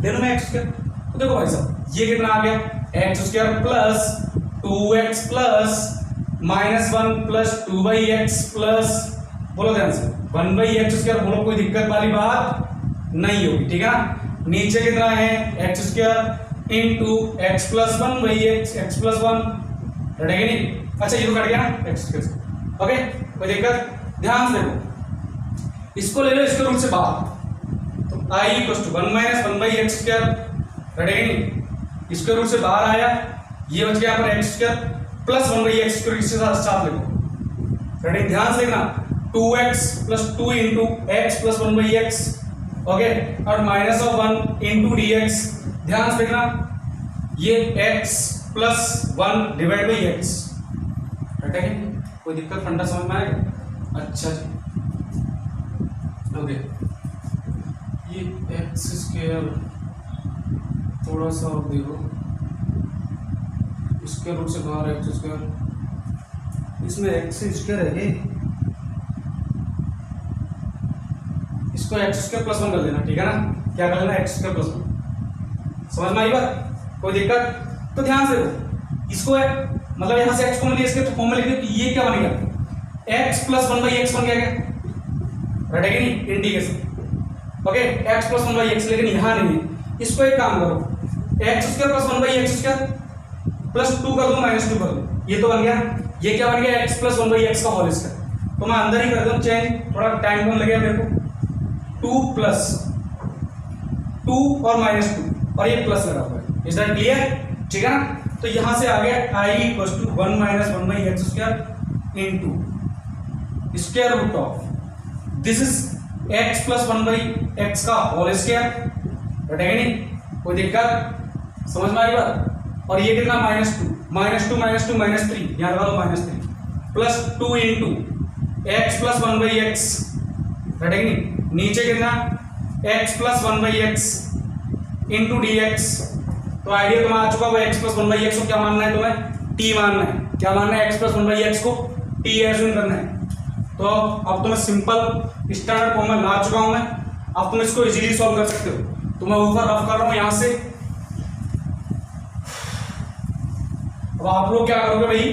ले लो मैं x के, तो देखो भाई साहब ये कितना आ गया x square plus 2x plus -1 plus 2/x plus, बोलो ध्यान से, 1/x स्क्वायर, बोलो कोई दिक्कत वाली बात नहीं होगी, ठीक है ना। नीचे कितना है x square into X plus 1/x, x plus 1, रटेगा नहीं। अच्छा ये तो कट गया ना एक्स स्क्वायर, ओके कोई दिक्कत। ध्यान से देखो, इसको ले लो इसके रूट से बाहर, तो i equal to 1 minus 1/x square, रटेगा नहीं, इसके रूट से बाहर आया, ये बच गया पर x square plus 1/x square, इसके साथ लिखो, रटेगा। ध्यान से देखना, 2x plus 2 into X plus 1/x, okay, और माइनस ऑफ 1 इंटू dx, ध्यान से देखना, ये x plus 1 divide by X, रटेगा। कोई दिक्कत फंडा समझ में आएगा? अच्छा जी, ओके, ये एक्स स्क्वायर थोड़ा सा और देखो, इसके रूट से बाहर एक्स स्क्वायर, इसमें एक्स स्क्वायर है, इसको एक्स स्क्वायर प्लस 1 कर देना, ठीक है ना। क्या कर लेना, एक्स स्क्वायर प्लस 1, समझ में आई बात? कोई दिक्कत? तो ध्यान से देखो, इसको है मतलब यहां से एक्स को मिली, इसके तो फॉर्म में लिखे, तो ये क्या बनेगा, एक्स प्लस 1/x बन गया, रटेगा नहीं, integration, okay, x plus 1/x, लेकिन यहां नहीं है। इसको एक काम करो, x square plus 1/x square plus 2 कर दो, माइनस 2 कर दो, ये तो बन गया। ये क्या बन गया, एक्स प्लस 1/x का होल स्क्वायर, तो मैं अंदर ही कर दूं चेंज, थोड़ा टाइम कम लगेगा मेरे को, 2 प्लस 2 और माइनस 2, और ये प्लस लगा हुआ है, इज दैट क्लियर? ठीक है ना। तो यहां से आ गया i equal to 1 minus 1/x square into square root of this is x plus 1/x का होल स्क्वायर, रटेगा नहीं, कोई दिक्कत? समझ में आई बात? और ये कितना, -2 -3, याद रखो -3 plus 2 into X plus 1/x, रटेगा नहीं, नीचे कितना, x plus 1/x into dx। तो आइडिया तुम्हें आ चुका होगा, x प्लस 1/x को क्या मानना है तुम्हें, t मानना है। क्या मानना है, x प्लस 1/x को t एज्यूम करना है। तो अब तुम्हें सिंपल स्टैंडर्ड फॉर्म में ला चुका हूं मैं, अब तुम इसको इजीली सॉल्व कर सकते हो। तो मैं ऊपर रफ कर रहा हूं यहां से, अब आप लोग क्या करोगे भाई,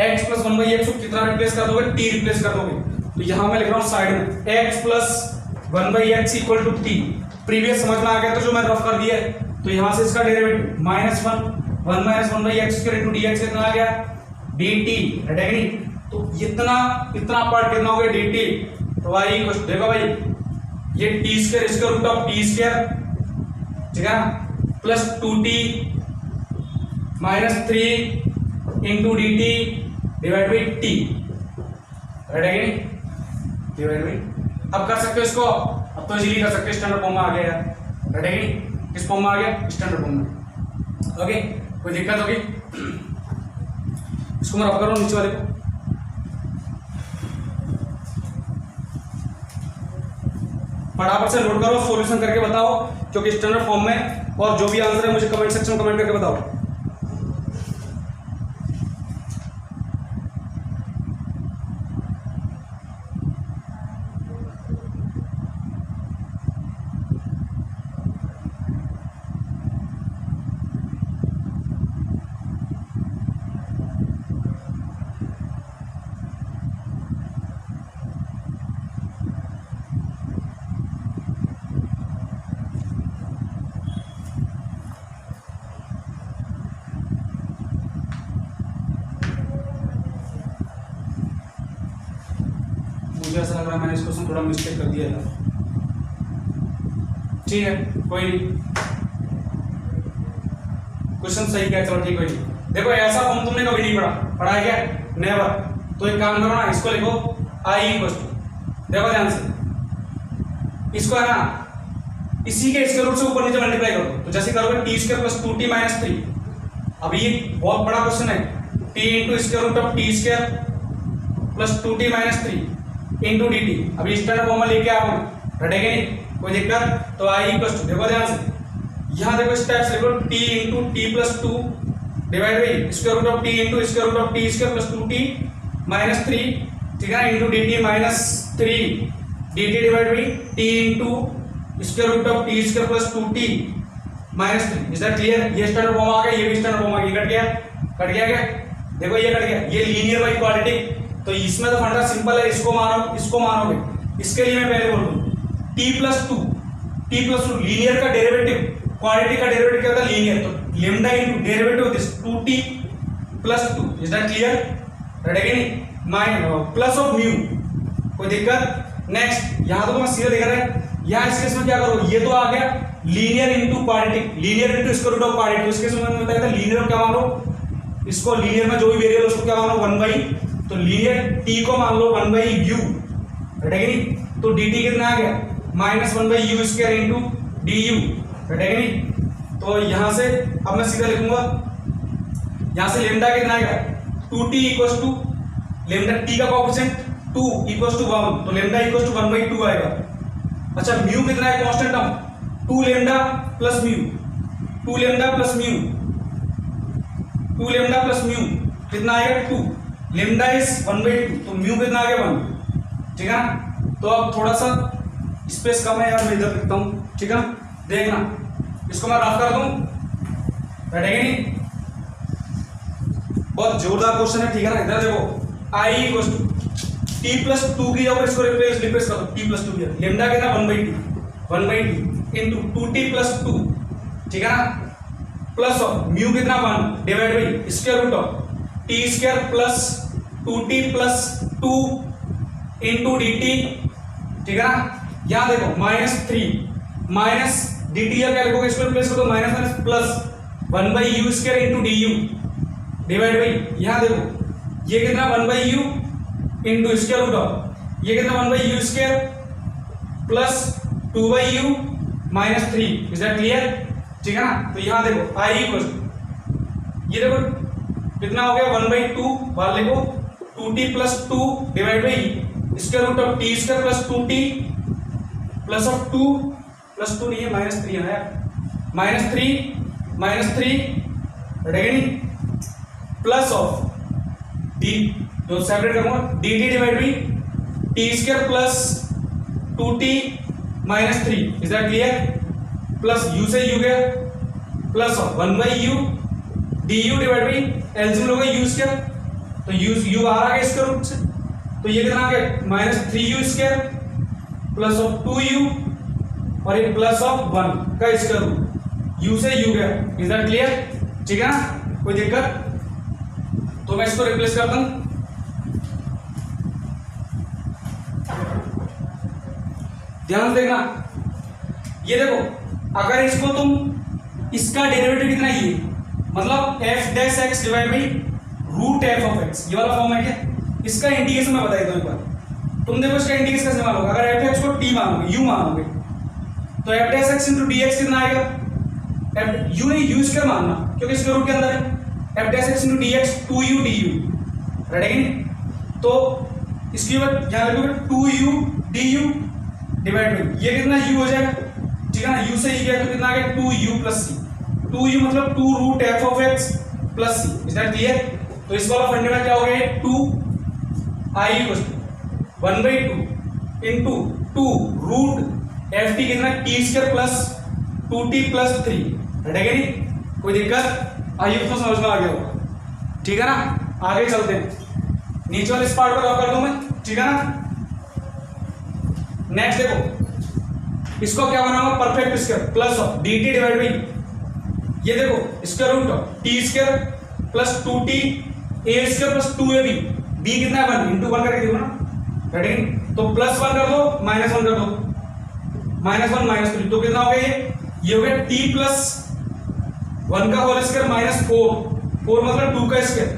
x प्लस 1/x को कितना रिप्लेस कर दोगे, t रिप्लेस कर दोगे। तो यहां मैं लिख रहा हूं साइड में x plus 1/x equal to t, previous समझ में आ गया, तो जो मैं रफ कर दिया है, तो यहां से इसका derivative -1 minus 1/x square into dx कितना आ गया, dt, रटेगा नहीं। तो इतना पार्ट कितना हो गया, dt। तो y कुछ देखो भाई, ये t स्क्वायर इसका रूट ऑफ t स्क्वायर, ठीक है ना, plus 2t minus 3 into dt divide by t, रटेगा नहीं, डिवाइड बाई। अब कर सकते हो इसको, अब तो इजीली कर सकते हो, स्टैंडर्ड फॉर्म में आ गया यार, रटेगा नहीं, किस फॉर्म में आ गया, स्टैंडर्ड फॉर्म में, ओके। कोई दिक्कत होगी, इसको मैं रफ कर रहा हूं नीचे वाले को, फटाफट से नोट करो, सॉल्यूशन करके बताओ, क्योंकि स्टैंडर्ड फॉर्म में, और जो भी आंसर है मुझे कमेंट सेक्शन में कमेंट करके बताओ। मुझे ऐसा लग रहा है मैंने इस क्वेश्चन थोड़ा मिस्टेक कर दिया था, ठीक है, कोई नहीं, क्वेश्चन सही क्या, चलो ठीक है। देखो ऐसा फॉर्म तुमने कभी नहीं पढ़ा है क्या, नेवर। तो एक काम करो ना, इसको लिखो i इक्वल टू, देखो ध्यान से, इसको है ना, इसी के स्क्वायर रूट से ऊपर नीचे मल्टीप्लाई करो, तो जैसे करोगे t square plus 2t minus 3। अब ये बहुत बड़ा क्वेश्चन है, t into square root of t square plus 2t minus 3 into d t. अभी स्टैंडर्ड फॉर्म में लेके आओ, रटेगा नहीं, कोई दिक्कत? तो आई इक्वल टू, देखो ध्यान से, यहाँ देखो स्टेप्स लिखो, t into t plus 2 divide by square root of t into square root of T square plus 2t minus 3, ठीक है, into d t minus 3 d T divide by t into square root of T square plus 2t -3। Is that क्लियर? ये standard form आ गया, ये भी standard form आ गया। कट गया क्या? देखो ये कट गया, ये लीनियर बाई क्वाड्रेटिक। तो इसमें तो फंडा सिंपल है, इसको मानोगे। इसके लिए मैं पहले बोल दूं t प्लस टू लीनियर का डेरिवेटिव, क्वाड्रेटिक का डेरिवेटिव क्या होता है? लीनियर। तो lambda into derivative of this 2t plus 2। Is that clear? रहेगा नहीं? प्लस ऑफ म्यू, कोई दिक्कत? नेक्स्ट यहां तो मैं सीधा देख रहा है, यहां इस केस में क्या करो, ये तो आ गया linear into quadratic, linear into square root of quadratic. इसके केस में मैंने बताया था लीनियर क्या मान लो, इसको लीनियर में जो भी वेरिएबल उसको क्या मानो 1 तो लीनियर t को मान लो 1/u, रहेगा नहीं? तो dt कितना आ गया? -1/u स्क्वायर इनटू du, रहेगा नहीं? तो यहां से अब मैं सीधा लिखूंगा, यहां से लेमडा कितना आएगा? 2t equals to lambda t का कोएफिशिएंट 2 इक्वल्स टू 1, तो लेमडा इक्वल्स टू 1/2 आएगा। अच्छा म्यू कितना है? Constant term 2 lambda plus mu, 2 lambda plus mu, 2 lambda plus mu कितना आएगा? 2। लेमडा इज 1/2, तो म्यू कितना आ गया? 1। ठीक है ना? तो अब थोड़ा सा स्पेस कम है यार, मैं इधर लिखता हूं। ठीक है, देखना इसको मैं रफ कर दूं, बैठेगा नहीं? बहुत जोरदार क्वेश्चन है। ठीक है ना? इधर देखो i equals to t plus 2 की जगह इसको रिप्लेस करो, t प्लस 2 की लेमडा कितना? 1/2 इनटू 2t प्लस 2। ठीक है ना? प्लस ऑफ म्यू कितना? 1 divide by square root of t square plus 2t plus 2 into dt। ठीक है ना? यहां देखो -3 माइनस dt क्या लिखोगे? इसको रिप्लेस करो, minus minus plus 1/u square into du divide by, यहां देखो ये कितना? 1/u into square root of ये कितना? 1/u square plus 2/u -3। Is that clear? ठीक है ना? तो यहां देखो i इक्वल ये देखो कितना हो गया? 1/2 बाहर लिखो, 2t plus 2 divide by square root of t square plus 2t plus of 2 plus 2 नहीं है, -3 है यार, -3 रहेगा नहीं? प्लस ऑफ d तो सेपरेट करूंगा, dt divide by t square plus 2t -3। Is that clear? Plus u से u गया, plus of 1/u du divide by LCM लोगे u स्क्वायर, तो u आ रहा है स्क्वायर रूट से, तो ये कितना आ गया? -3u square plus of 2u और ये प्लस ऑफ 1 का स्क्वायर रूट, u से u गया। Is that clear? ठीक है ना? कोई दिक्कत? तो मैं इसको रिप्लेस करता हूं, ध्यान से देखना। ये देखो अगर इसको तुम इसका डेरिवेटिव कितना ही मतलब f dash x divide by root f of x, ये वाला फॉर्म है क्या? इसका इंटीग्रेशन मैं बता देता हूं एक बार। तुम देखो इसका इंटीग्रेशन कैसे मानोगे? अगर f x को t मानोगे, u मानोगे, तो f dash x into dx कितना आएगा? f u नहीं, u स्क्वायर मानना क्योंकि स्क्वायर रूट के अंदर है। f dash x into dx 2u du, right है? तो इसकी बात यहां लिखोगे 2u du डिवाइड बाई ये कितना u हो जाएगा? ठीक है ना? u से ही गया तो कितना आ गया? 2u प्लस c, 2u मतलब 2 root f of x plus c। Is that clear? तो इस वाला फंडे में क्या हो गया? 2i equals to 1/2 into 2 root ft कितना? t square plus 2t plus 3, रहेगा नहीं? कोई दिक्कत? आइए तो समझ में आ गया होगा। ठीक है ना? आगे चलते हैं, नीचे वाले इस पार्ट को ड्रॉ कर दूं मैं। ठीक है ना? नेक्स्ट देखो इसको क्या बनाऊंगा? Perfect square plus of dt divide by ये देखो square root of t square plus 2t a square plus 2ab, b कितना है? 1 इनटू 1 करके देखो ना, राइट? तो प्लस 1 कर दो, माइनस 1 कर दो, -1 -3, तो कितना हो गया? ये हो गया t प्लस 1 का होल स्क्वायर माइनस 4 मतलब 2 का स्क्वायर,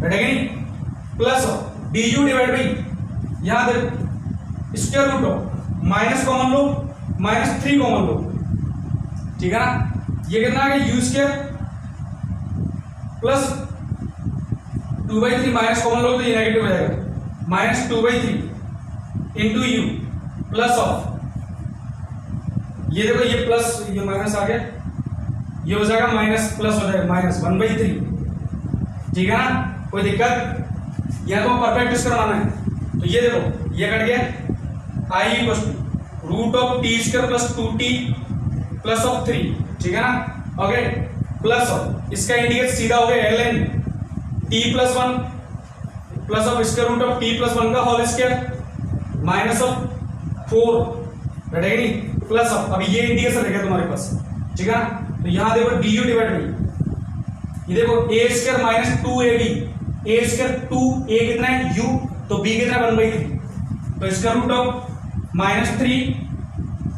राइट है? Plus of du divide by यहां देखो square root of minus common लो, -3 कॉमन लो। ठीक है ना? ये कितना आ गया? u square plus 2/3 minus common लो तो ये नेगेटिव हो जाएगा, -2/3 इनटू u प्लस ऑफ ये देखो ये प्लस ये माइनस आ गया, ये हो जाएगा माइनस प्लस हो जाएगा -1/3। ठीक है ना? कोई दिक्कत? यहां तो परफेक्ट स्क्वायर बनाना है, तो ये देखो ये कट गया, i equals to root of t square plus 2t plus of 3। ठीक है ना। ओके, प्लस ऑफ इसका इंडिकेट सीधा हो गया ln t plus 1 plus of square root of t plus 1 का होल स्क्वायर माइनस ऑफ 4, रटेगा नहीं, प्लस ऑफ, अभी ये इंडिकेशन रहेगा तुम्हारे पास, ठीक है ना। तो यहां देखो du डिवाइड बाई ये देखो a square minus 2ab, a square 2a कितना है u, तो b कितना है 1/3, तो स्क्वायर रूट ऑफ माइनस 3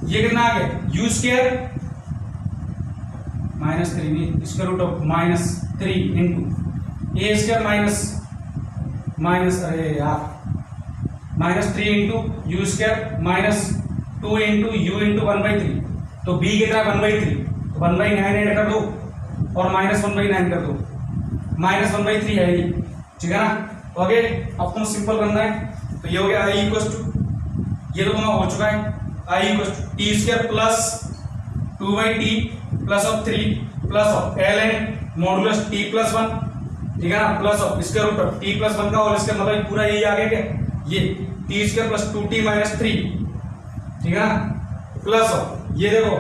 ये कितना आ गया u स्क्वायर माइनस 3 नहीं square root of minus 3 into a square minus अरे यार minus 3 into u square minus 2 into u into 1/3, तो b कितना है 1/3, तो 1/9 ऐड कर दो और माइनस 1/9 कर दो, माइनस 1/3 है ये, ठीक है ना। ओके, अब तुम सिंपल करना है, तो ये हो गया i इक्वल टू, ये तो तुम्हारा हो चुका है i equal to T square plus 2/t plus of 3 plus of ln modulus t plus 1, ठीक है ना, plus of square root of t plus 1 का होल स्क्वायर, मतलब पूरा यही आ गया क्या, ये T square plus 2t minus 3, ठीक है ना, प्लस ऑफ ये देखो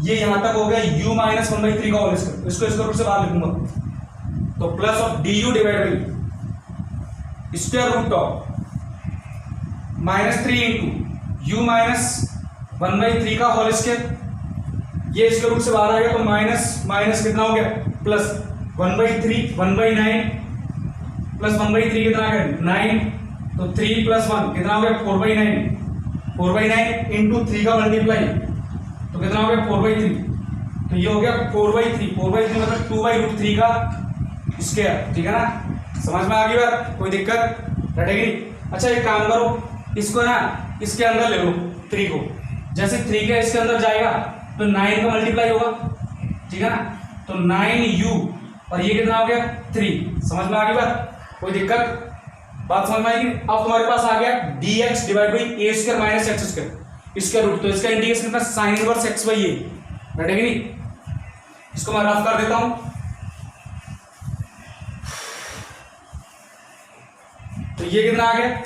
ये यहां तक हो गया u माइनस 1/3 का होल स्क्वायर, इसको स्क्वायर रूट से बाहर लिखूंगा, तो plus of du divide by square root of minus 3 into you minus 1/3 का होल स्क्वायर, ये स्क्वायर रूट से बाहर आ गया तो माइनस माइनस कितना हो गया प्लस 1/3 1/9 प्लस 1/3 कितना आ गया 9, तो 3 प्लस 1 कितना हो गया 4/9 इंटू 3 का मल्टीप्लाई तो कितना हो गया 4/3, तो ये हो गया 4/3 मतलब 2/√3 का स्क्वायर, ठीक है ना। समझ में आ गई बात, कोई दिक्कत रटेगी। अच्छा एक काम करो, इसको ना इसके अंदर ले लो 3 को, जैसे 3 का इसके अंदर जाएगा तो 9 का मल्टीप्लाई होगा, ठीक है ना, तो 9u और ये कितना हो गया 3, समझ में आ गई बात, कोई दिक्कत, बात समझ में आएगी। अब तुम्हारे पास आ गया dx divide by a square minus x square square root, तो इसका इंटीग्रेशन कितना sine inverse x by a, रटेगी नहीं, इसको मैं रफ कर देता हूं, तो ये कितना आ गया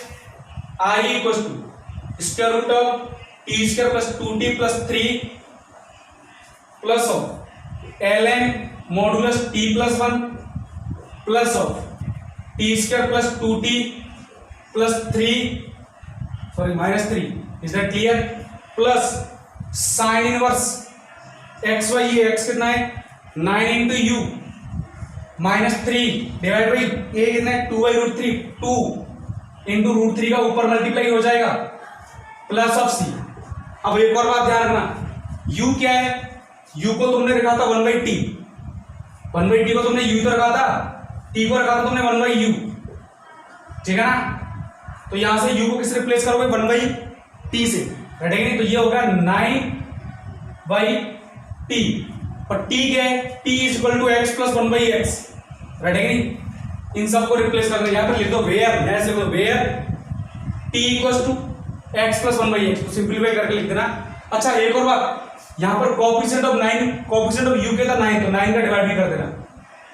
i equal to square root of T square plus 2t plus 3 plus of ln modulus t plus 1 plus of T square plus 2t plus 3 sorry minus 3, is that clear, plus sine inverse X Y, ये X कितना है 9 into you minus 3 divide by A कितना है 2/√3, 2 into √3 का ऊपर multiply हो जाएगा plus of सी। अब एक और बात ध्यान रखना, u क्या है, u को तुमने रखा था 1/t, 1/t को तुमने u तो रखा था, t को रखा था तुमने 1/u, ठीक है ना, तो यहां से u को किससे रिप्लेस करोगे 1/t से, रटेंगे नहीं, तो ये होगा 9/t और t क्या है t is equal to x plus 1/x, रटेंगे नहीं, इन सबको रिप्लेस करना, यहां पर लिख दो वेयर, ऐसे लिख दो where t equal to x plus 1/x, तो सिंपलीफाई करके लिख देना। अच्छा एक और बात, यहां पर coefficient of 9 coefficient of u के था 9, तो 9 का डिवाइड भी कर देना,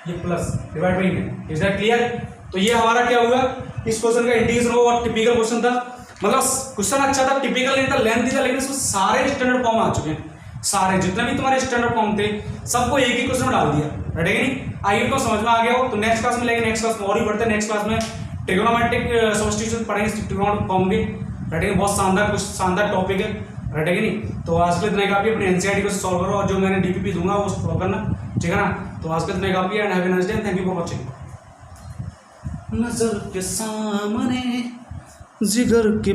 ये प्लस डिवाइड बाई है, इज दैट क्लियर। तो ये हमारा क्या हुआ, इस क्वेश्चन का इंटीग्रेशन होगा और टिपिकल क्वेश्चन था, मतलब क्वेश्चन अच्छा था, टिपिकल नहीं था, लेंथी था, लेकिन इसमें सारे स्टैंडर्ड फॉर्म आ चुके हैं, सारे जितने भी तुम्हारे स्टैंडर्ड फॉर्म थे सबको एक ही क्वेश्चन में डाल दिया, रटेगा नहीं। आइए तो समझ में आ गया हो, तो नेक्स्ट क्लास में लेंगे, नेक्स्ट क्लास में और भी बढ़ते हैं, नेक्स्ट क्लास में ट्रिग्नोमेट्रिक सब्स्टिट्यूशन पढ़ेंगे, ट्रिग्नोमेट्रिक फॉर्म के, रटेगा, बहुत शानदार टॉपिक है, रटेगा नहीं। तो आज के लिए इतना काफी, अपने एनसीईआरटी को सॉल्व करो और जो मैंने डीपीपी दूंगा वो फॉलो करना, ठीक है ना। तो आज के लिए इतना काफी है, and have a nice day, thank you for watching. नजर के सामने जिगर के